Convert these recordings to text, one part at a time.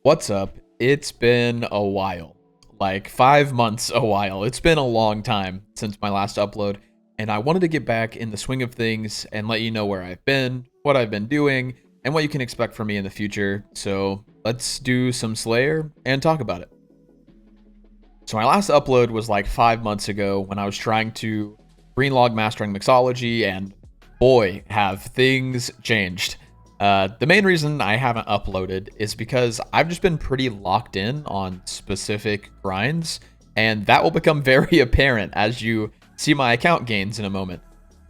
What's up? It's been a while. Like 5 months, a while. It's been a long time since my last upload, and I wanted to get back in the swing of things and let you know where I've been, what I've been doing, and what you can expect from me in the future. So let's do some Slayer and talk about it. So my last upload was like 5 months ago when I was trying to greenlog mastering mixology, and boy, have things changed. The main reason I haven't uploaded is because I've just been pretty locked in on specific grinds, and that will become very apparent as you see my account gains in a moment.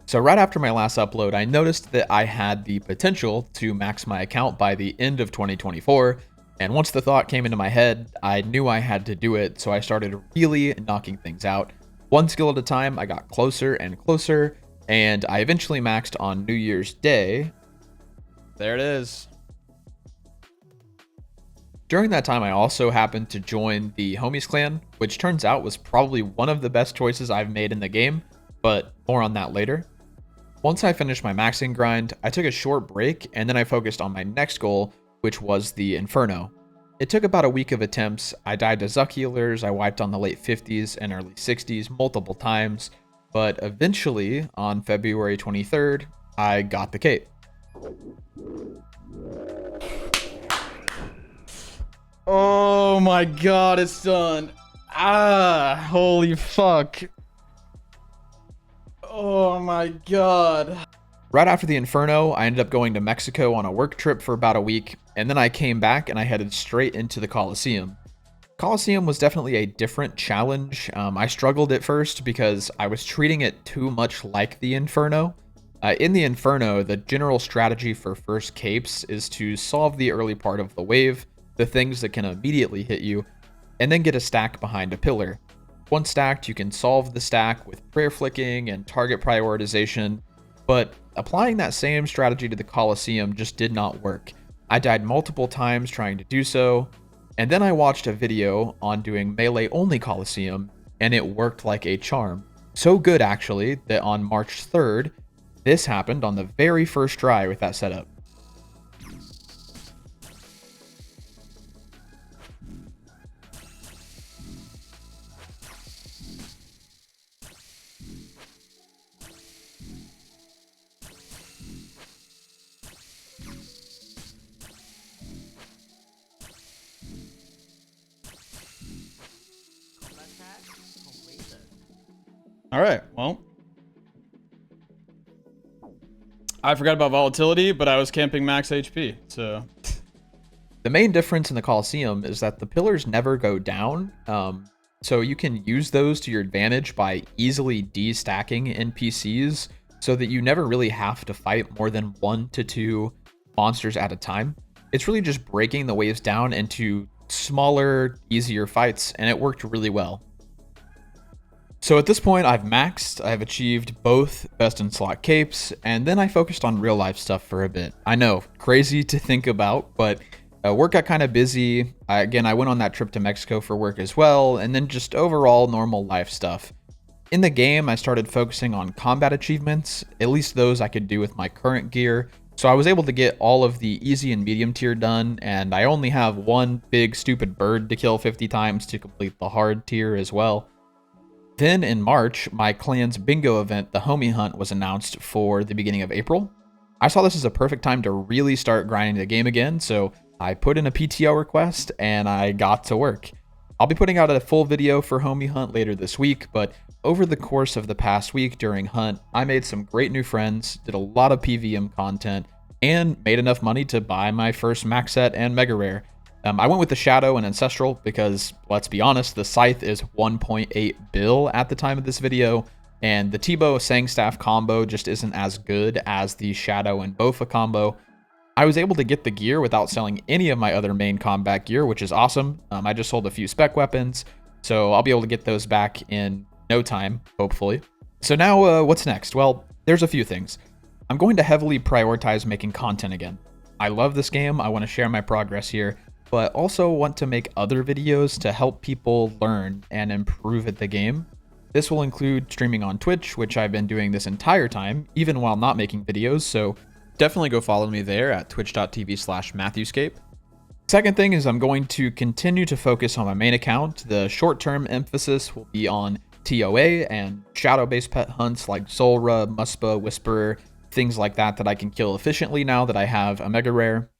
So right after my last upload, I noticed that I had the potential to max my account by the end of 2024, and once the thought came into my head, I knew I had to do it, so I started really knocking things out. One skill at a time, I got closer and closer, and I eventually maxed on New Year's Day. There it is. During that time, I also happened to join the Homies clan, which turns out was probably one of the best choices I've made in the game, but more on that later. Once I finished my maxing grind, I took a short break and then I focused on my next goal, which was the Inferno. It took about a week of attempts. I died to Zuck healers, I wiped on the late 50s and early 60s multiple times, but eventually, on February 23rd, I got the cape. Oh my god, it's done. Holy fuck. Oh my god. Right after the Inferno, I ended up going to Mexico on a work trip for about a week, and then I came back and I headed straight into the Coliseum. Coliseum was definitely a different challenge. I struggled at first because I was treating it too much like the Inferno. In the Inferno, the general strategy for first capes is to solve the early part of the wave, the things that can immediately hit you, and then get a stack behind a pillar. Once stacked, you can solve the stack with prayer flicking and target prioritization, but applying that same strategy to the Coliseum just did not work. I died multiple times trying to do so, and then I watched a video on doing melee only Coliseum, and it worked like a charm. So good actually, that on March 3rd, this happened on the very first try with that setup. Alright, well. I forgot about volatility, but I was camping max HP, so. The main difference in the Coliseum is that the pillars never go down, so you can use those to your advantage by easily destacking NPCs so that you never really have to fight more than 1 to 2 monsters at a time. It's really just breaking the waves down into smaller, easier fights, and it worked really well. So at this point, I've maxed, I've achieved both best in slot capes, and then I focused on real life stuff for a bit. I know, crazy to think about, but work got kind of busy. I went on that trip to Mexico for work as well, and then just overall normal life stuff. In the game, I started focusing on combat achievements, at least those I could do with my current gear, so I was able to get all of the easy and medium tier done, and I only have one big stupid bird to kill 50 times to complete the hard tier as well. Then in March, my clan's bingo event, the Homie Hunt, was announced for the beginning of April. I saw this as a perfect time to really start grinding the game again, so I put in a PTO request and I got to work. I'll be putting out a full video for Homie Hunt later this week, but over the course of the past week during Hunt, I made some great new friends, did a lot of PVM content, and made enough money to buy my first max set and mega rare. I went with the Shadow and Ancestral because, let's be honest, the Scythe is 1.8 bill at the time of this video, and the T-Bow Sangstaff combo just isn't as good as the Shadow and Bofa combo. I was able to get the gear without selling any of my other main combat gear, which is awesome. I just sold a few spec weapons, so I'll be able to get those back in no time, hopefully. So now, what's next? Well, there's a few things. I'm going to heavily prioritize making content again. I love this game, I want to share my progress here, but also want to make other videos to help people learn and improve at the game. This will include streaming on Twitch, which I've been doing this entire time, even while not making videos, so definitely go follow me there at twitch.tv/MatthewScape. Second thing is I'm going to continue to focus on my main account. The short-term emphasis will be on TOA and shadow-based pet hunts like Solra, Muspa, Whisperer, things like that I can kill efficiently now that I have a mega rare.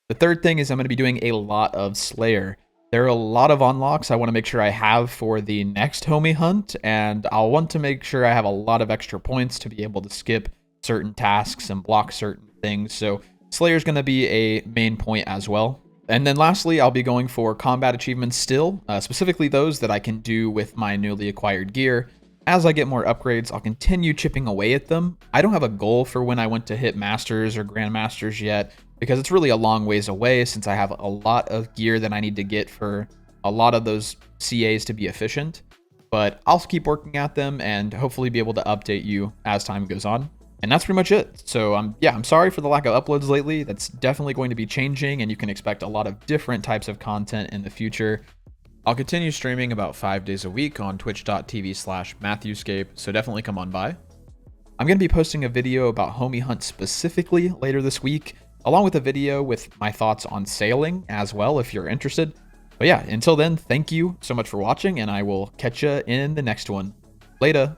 The third thing is I'm going to be doing a lot of Slayer. There are a lot of unlocks I want to make sure I have for the next homie hunt, and I'll want to make sure I have a lot of extra points to be able to skip certain tasks and block certain things. So Slayer's going to be a main point as well. And then lastly, I'll be going for combat achievements still, specifically those that I can do with my newly acquired gear. As I get more upgrades, I'll continue chipping away at them. I don't have a goal for when I want to hit Masters or Grandmasters yet, because it's really a long ways away since I have a lot of gear that I need to get for a lot of those CAs to be efficient. But I'll keep working at them and hopefully be able to update you as time goes on. And that's pretty much it. So I'm sorry for the lack of uploads lately. That's definitely going to be changing, and you can expect a lot of different types of content in the future. I'll continue streaming about 5 days a week on twitch.tv/MatthewScape, so definitely come on by. I'm going to be posting a video about Homie Hunt specifically later this week, along with a video with my thoughts on sailing as well if you're interested. But yeah, until then, thank you so much for watching, and I will catch you in the next one. Later.